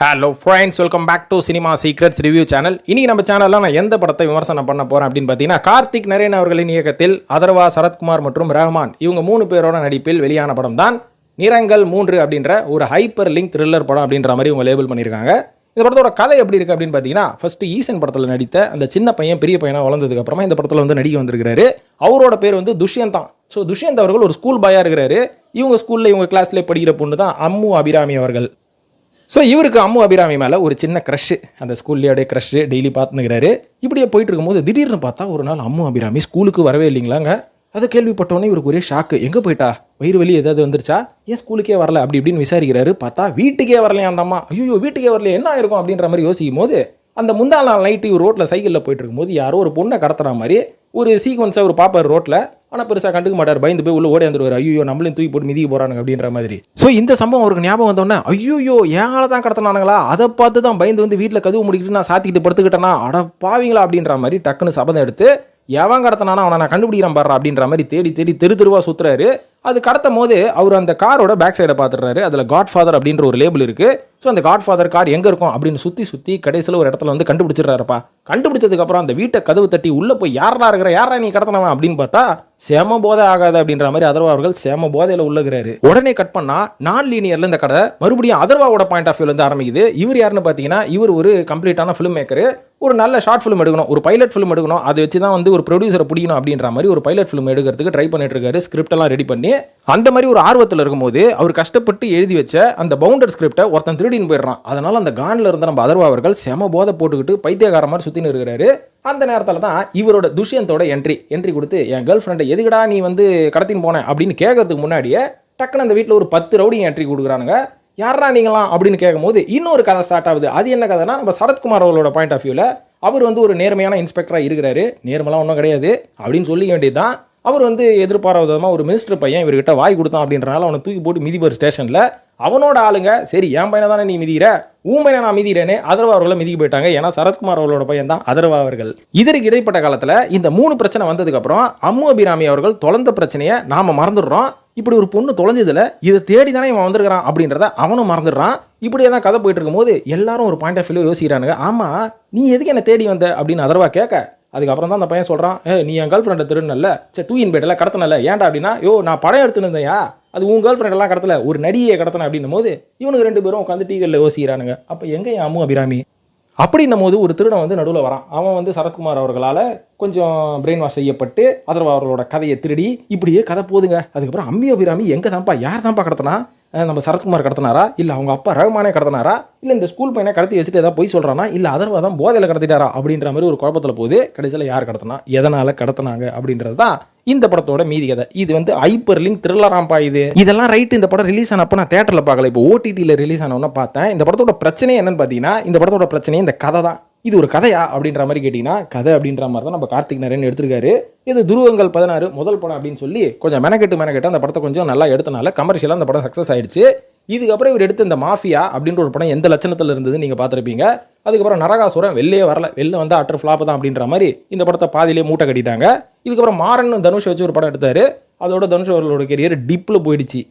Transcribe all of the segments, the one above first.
Hello friends, welcome back to cinema secrets review channel. இனி நம்ம சேனலில் நான் எந்த படத்தை விமர்சனம் பண்ண போகிறேன் அப்படின்னு பார்த்தீங்கன்னா, கார்த்திக் நரேன் அவர்களின் இயக்கத்தில் அதர்வா, சரத்குமார் மற்றும் ரஹ்மான் இவங்க 3 பேரோட நடிப்பில் வெளியான படம் தான் நிறங்கள் 3 அப்படின்ற ஒரு ஹைப்பர் லிங்க் த்ரில்லர் படம் அப்படின்ற மாதிரி இவங்க லேபிள் பண்ணியிருக்காங்க. இந்த படத்தோட கதை எப்படி இருக்குது அப்படின்னு பார்த்தீங்கன்னா, ஃபர்ஸ்ட் ஈசன் படத்தில் நடித்த அந்த சின்ன பையன் பெரிய பையனாக வளர்ந்ததுக்கு அப்புறமா இந்த படத்தில் வந்து நடிக்க வந்திருக்கிறாரு. அவரோட பேர் வந்து துஷ்யந்த் தான். ஸோ துஷ்யந்த் அவர்கள் ஒரு ஸ்கூல் பாயாக இருக்கிறாரு. இவங்க ஸ்கூலில் இவங்க கிளாஸ்லேயே படிக்கிற பொண்ணு தான் அம்மு அபிராமி அவர்கள். ஸோ இவருக்கு அம்மு அபிராமி மேலே ஒரு சின்ன க்ரஷ், அந்த ஸ்கூல்லேயே க்ரஷ் டெய்லி பார்த்துக்கிறாரு. இப்படியே போயிட்டு இருக்கும்போது திடீர்னு பார்த்தா ஒரு நாள் அம்மு அபிராமி ஸ்கூலுக்கு வரவே இல்லைங்களாங்க. அதை கேள்விப்பட்டோன்னே இவருக்கு ஒரே ஷாக்கு. எங்கே போயிட்டா, வயிறு வலி ஏதாவது வந்துருச்சா, ஏன் ஸ்கூலுக்கே வரல அப்படி இப்படின்னு விசாரிக்கிறாரு. பார்த்தா வீட்டுக்கே வரலையா அந்த அம்மா. ஐயோ வீட்டுக்கே வரலையா, என்ன ஆயிருக்கும் அப்படின்ற மாதிரி யோசிக்கும் போது, அந்த முந்தாள் நாள் நைட்டு இவர் ரோட்டில் சைக்கிளில் போயிட்டு இருக்கும்போது யாரோ ஒரு பொண்ணை கடத்துற மாதிரி ஒரு சீக்வன்ஸாக ஒரு பாப்பார் ரோட்டில். ஆனால் பெருசாக கண்டுக்க மாட்டார், பயந்து போய் உள்ள ஓடி வந்துருவார். ஐயோ நம்மளையும் தூக்கி போட்டு மிதிக்க போகிறானுங்க அப்படின்ற மாதிரி. ஸோ இந்த சம்பவம் அவருக்கு ஞாபகம் வந்தோடனே, ஐயோ ஏழை தான் கடத்தினானுங்களா, அதை பார்த்து தான் பயந்து வந்து வீட்டில் கதவு முடிக்கிட்டு நான் சாத்திக்கிட்டு படுத்துக்கிட்டேன்னா அட பாவீங்களா அப்படின்ற மாதிரி டக்குன்னு சபதம் எடுத்து, எவன் கடத்தினானா அவனை நான் கண்டுபிடிக்கிறேன் பாரு அப்படின்ற மாதிரி தேடி தேடி தெருவா சுற்றுறாரு. அது கடத்தும் போது அவர் அந்த காரோட பேக் சைடை பார்த்துடுறாரு. அதில் காட்ஃபாதர் அப்படின்ற ஒரு லேபிள் இருக்கு. ஸோ அந்த காட்ஃபாதர் கார் எங்கே இருக்கும் அப்படின்னு சுற்றி கடைசியில் ஒரு இடத்துல வந்து கண்டுபிடிச்சிடுறாருப்பா. கண்டுபிடிச்சதுக்கு அப்புறம் அந்த வீட்டை கதவு தட்டி உள்ளே போய் யாரா இருக்கிற, யாரா நீ கடத்தினவன் அப்படின்னு பார்த்தா செம போதை ஆகாது அப்படின்ற மாதிரி அதர்வா அவர்கள் செம போதையில் உள்ளகிறாரு. உடனே கட் பண்ணா நான் லீனியர்ல இந்த கதை மறுபடியும் அதர்வாவோட பாயிண்ட் ஆஃப் வியூல இருந்து ஆரம்பிக்குது. இவர் யாருன்னு பார்த்தீங்கன்னா, இவர் ஒரு கம்ப்ளீட்டான ஃபிலிம் மேக்கர். ஒரு நல்ல ஷார்ட் ஃபிலிம் எடுக்கணும், ஒரு பைலட் ஃபிலிம் எடுக்கணும், அதை வச்சு தான் வந்து ஒரு ப்ரொடியூசரை பிடிக்கணும் அப்படின்ற மாதிரி ஒரு பைலட் ஃபிலிம் எடுக்கிறதுக்கு ட்ரை பண்ணிட்டு இருக்காரு. ஸ்கிரிப்ட் எல்லாம் ரெடி பண்ணி அந்த மாதிரி ஒரு ஆர்வத்தில் இருக்கும்போது அவர் கஷ்டப்பட்டு எழுதி வச்ச அந்த பவுண்டர் ஸ்கிரிப்டை ஒருத்தன் திருடின்னு போயிடுறான். அதனால அந்த கான்ல இருந்த நம்ம அதர்வா அவர்கள் செம போதை போட்டுக்கிட்டு பைத்தியகார மாதிரி சுத்தின்னு இருக்கிறாரு. அந்த நேரத்தில் தான் இவரோட துஷ்யந்தோட என்ட்ரி கொடுத்து, என் கேர்ள் ஃப்ரெண்டை எதுக்கடா நீ வந்து கடத்தின்னு போனேன் அப்படின்னு கேட்கறதுக்கு முன்னாடியே டக்குன்னு அந்த வீட்டில் ஒரு 10 ரவுடி என்ட்ரி கொடுக்குறானுங்க. யாரா நீங்களாம் அப்படின்னு கேட்கும்போது இன்னொரு கதை ஸ்டார்ட் ஆகுது. அது என்ன கதைனா, நம்ம சரத்குமார் அவர்களோட பாயிண்ட் ஆஃப் வியூவில் அவர் வந்து ஒரு நேர்மையான இன்ஸ்பெக்டராக இருக்கிறாரு. நேர்மலாம் ஒன்றும் கிடையாது அப்படின்னு சொல்லிக்க வேண்டியதுதான். அவர் வந்து எதிர்பாராத விதமாக ஒரு மினிஸ்டர் பையன் இவர்கிட்ட வாய் கொடுத்தான் அப்படின்றனால அவனை தூக்கி போட்டு மிதிப்பார் ஸ்டேஷனில். அவனோட ஆளுங்க, சரி என் பையனை தானே நீ மிதிக்கிற, உன் பையனை நான் மிதிக்கிறேன்னு அதர்வா அவர்களை மிதிக்க போயிட்டாங்க. ஏன்னா சரத்குமார் அவர்களோட பையன் தான் அதர்வா அவர்கள். இதற்கு இடைப்பட்ட காலத்தில் இந்த 3 பிரச்சனை வந்ததுக்கு அப்புறம் அம்மு அபிராமி அவர்கள் தொலைந்த பிரச்சனையை நாம மறந்துடுறோம். இப்படி ஒரு பொண்ணு தொலைஞ்சதுல இதை தேடி தானே இவன் வந்திருக்கிறான் அப்படின்றத அவனும் மறந்துடுறான். இப்படியே தான் கதை போயிட்டு இருக்கும்போது எல்லாரும் ஒரு பாயிண்ட் ஆஃப் வியூ யோசிக்கிறானுங்க. ஆமா நீ எதுக்கு என்ன தேடி வந்த அப்படின்னு அதர்வா கேட்க, அதுக்கப்புறம் தான் அந்த பையன் சொல்கிறான், நீ என் கேர்ள் ஃப்ரெண்டை திருநல்ல, சரி டூயின் பேட்டெல்லாம் கடத்தினல, ஏன்டா அப்படின்னா, நான் படம் எடுத்துன்னு இருந்தேயா, அது உன் கேர்ள் ஃப்ரெண்டெல்லாம் கடத்தல, ஒரு நடிகையை கடத்தின அப்படின்னும் போது இவனுக்கு 2 பேரும் உட்காந்து டீகளில் யோசிக்கிறானுங்க. அப்போ எங்கே என் அம்மு அபிராமி அப்படின்னும் போது ஒரு திருடன் வந்து நடுவில் வரான். அவன் வந்து சரத்குமார் அவர்களால் கொஞ்சம் பிரெயின் வாஷ் செய்யப்பட்டு அதர்வா அவர்களோட கதையை திருடி இப்படியே கதை போதுங்க. அதுக்கப்புறம் அம்மி அபிராமி எங்கே தான்ப்பா, யார் தான்ப்பா கடத்தினா, நம்ம சரத்குமார் கடத்தினாரா, இல்லை அவங்க அப்பா ரஹ்மானே கடத்தினாரா, இல்லை இந்த ஸ்கூல் பையனை கடத்தி வச்சுட்டு ஏதாவது போய் சொல்கிறானா, இல்லை அதர்வா தான் போதையில் கடத்திட்டாரா அப்படின்ற மாதிரி ஒரு குழப்பத்தில் போகுது. கடைசியில் யார் கடத்தினா, எதனால் கடத்தினாங்க அப்படின்றது தான் இந்த படத்தோட மீதி கதை. இது வந்து ஹைப்பர் லிங்க் த்ரில்லராம்பா. இதெல்லாம் ரைட்டு. இந்த படம் ரிலீஸ் ஆனப்போ நான் தேட்டரில் பார்க்கல, இப்போ ஓடிடியில் ரிலீஸ் ஆனவொன்னு பார்த்தேன். இந்த படத்தோட பிரச்சனை என்னன்னு பார்த்தீங்கன்னா, இந்த படத்தோட பிரச்சனையே இந்த கதை தான். இது ஒரு கதையா அப்படின்ற மாதிரி கேட்டிங்கன்னா, கதை அப்படின்ற மாதிரி தான் நம்ம கார்த்திக் நரேன் எடுத்திருக்காரு. இது துருவங்கள் 16 முதல் படம் அப்படின்னு சொல்லி கொஞ்சம் மெனக்கெட்டு அந்த படத்தை கொஞ்சம் நல்லா எடுத்தனால கமர்ஷியலாக அந்த படம் சக்ஸஸ் ஆயிடுச்சு. இதுக்கப்புறம் இவர் எடுத்த இந்த மாஃபியா அப்படின்ற ஒரு படம் எந்த லட்சணத்தில் இருந்தது நீங்கள் பார்த்துருப்பீங்க. அதுக்கப்புறம் நரகாசுரன் வெளியே வெளில வந்து அட்டர் ஃப்ளாப் தான் அப்படின்ற மாதிரி இந்த படத்தை பாதியிலே மூட்டை கட்டிட்டாங்க. இதுக்கப்புறம் மாறன் தனுஷ் வச்சு ஒரு படம் எடுத்தார். அதோட தனுஷ் அவர்களோட கெரியர் டிப்பில் போயிடுச்சு.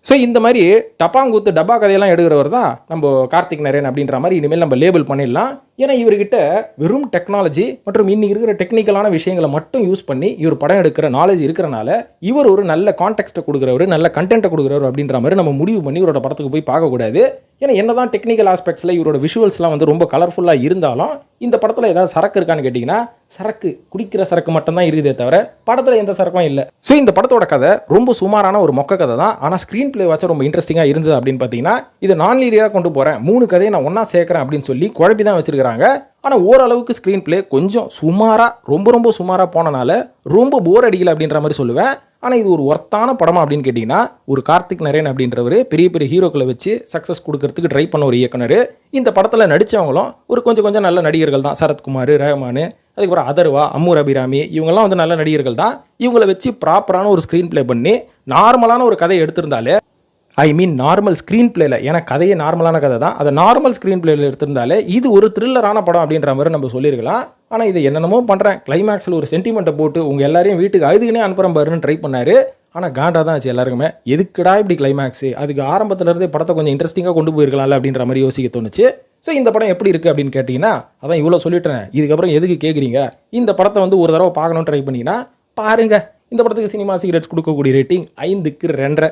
ஸோ இந்த மாதிரி டப்பாங்கூத்து டப்பா கதையெல்லாம் எடுக்கிறவர் தான் நம்ம கார்த்திக் நரேன் அப்படின்ற மாதிரி இனிமேல் நம்ம லேபிள் பண்ணிடலாம். ஏன்னா இவர்கிட்ட வெறும் டெக்னாலஜி மற்றும் இன்னைக்கு இருக்கிற டெக்னிக்கலான விஷயங்களை மட்டும் யூஸ் பண்ணி இவர் படம் எடுக்கிற நாலேஜ் இருக்கிறனால இவர் ஒரு நல்ல கான்டெக்ட்டை கொடுக்குறவர், நல்ல கண்டென்ட்டை கொடுக்குறவர் அப்படின்ற மாதிரி நம்ம முடிவு பண்ணி இவரோட படத்துக்கு போய் பார்க்கக்கூடாது. ஏன்னா என்னதான் டெக்னிக்கல் ஆஸ்பெக்ட்ஸில் இவரோட விஷுவல்ஸ்லாம் வந்து ரொம்ப கலர்ஃபுல்லாக இருந்தாலும் இந்த படத்தில் ஏதாவது சரக்கு இருக்கான்னு கேட்டிங்கன்னா, சரக்கு குடிக்கிற சரக்கு மட்டும்தான் இருக்குதே தவிர படத்தில் எந்த சரக்கும் இல்லை. ஸோ இந்த படத்தோட கதை ரொம்ப சுமாரான ஒரு மொக்க கதை தான். ஆனால் ஸ்க்ரீன் பிளே வச்சா ரொம்ப இன்ட்ரெஸ்டிங்காக இருந்தது அப்படின்னு பார்த்தீங்கன்னா, இதை நான் லீனியராக கொண்டு போகிறேன், 3 கதையை நான் ஒன்றா சேர்க்குறேன் அப்படின்னு சொல்லி குழப்பி தான் வச்சிருக்காங்க. ஆனால் ஓரளவுக்கு ஸ்க்ரீன் பிளே கொஞ்சம் சுமாராக, ரொம்ப சுமாராக போனனால ரொம்ப போர் அடிக்கல அப்படின்ற மாதிரி சொல்லுவேன். ஆனால் இது ஒரு ஒர்த்தான படமா அப்படின்னு கேட்டிங்கன்னா, ஒரு கார்த்திக் நரேன் அப்படின்றவர் பெரிய பெரிய ஹீரோக்களை வச்சு சக்ஸஸ் கொடுக்கறதுக்கு ட்ரை பண்ண ஒரு இயக்குனர். இந்த படத்தில் நடித்தவங்களும் ஒரு கொஞ்சம் நல்ல நடிகர்கள் தான். சரத்குமார், ரஹ்மான், அதுக்கப்புறம் அதர்வா, அம்மு அபிராமி இவங்கெல்லாம் வந்து நல்ல நடிகர்கள் தான். இவங்களை வச்சு ப்ராப்பரான ஒரு ஸ்க்ரீன் பிளே பண்ணி நார்மலான ஒரு கதை எடுத்திருந்தாலே, நார்மல் ஸ்க்ரீன் பிளேல, ஏன்னா கதையே நார்மலான கதை தான், அதை நார்மல் ஸ்க்ரீன் பிளேல எடுத்திருந்தாலே இது ஒரு த்ரில்லரான படம் அப்படின்ற மாதிரி நம்ம சொல்லியிருக்கலாம். ஆனால் இதை என்னென்னமோ பண்ணுறேன், கிளைமேக்ஸில் ஒரு சென்டிமெண்ட்டை போட்டு உங்கள் எல்லாரையும் வீட்டுக்கு அழுதுகினே அனுப்புகிறேன் பாருன்னு ட்ரை பண்ணார். ஆனால் காண்டா தான் ஆச்சு எல்லாருக்குமே. எதுக்குடா இப்படி கிளைமேக்ஸு, அதுக்கு ஆரம்பத்துல இருந்தே படத்தை கொஞ்சம் இன்ட்ரெஸ்டிங்காக கொண்டு போயிருக்கலாம்ல அப்படின்ற மாதிரி யோசிக்க தோணுச்சு. ஸோ இந்த படம் எப்படி இருக்குது அப்படின்னு கேட்டிங்கன்னா, அதான் இவ்வளோ சொல்லிட்டேன், இதுக்கப்புறம் எதுக்கு கேட்குறீங்க? இந்த படத்தை வந்து ஒரு தடவை பார்க்கணும்னு ட்ரை பண்ணிங்கன்னா பாருங்க. இந்த படத்துக்கு சினிமா சீக்ரெட்ஸ் கொடுக்கக்கூடிய ரேட்டிங் 5க்கு 2.5.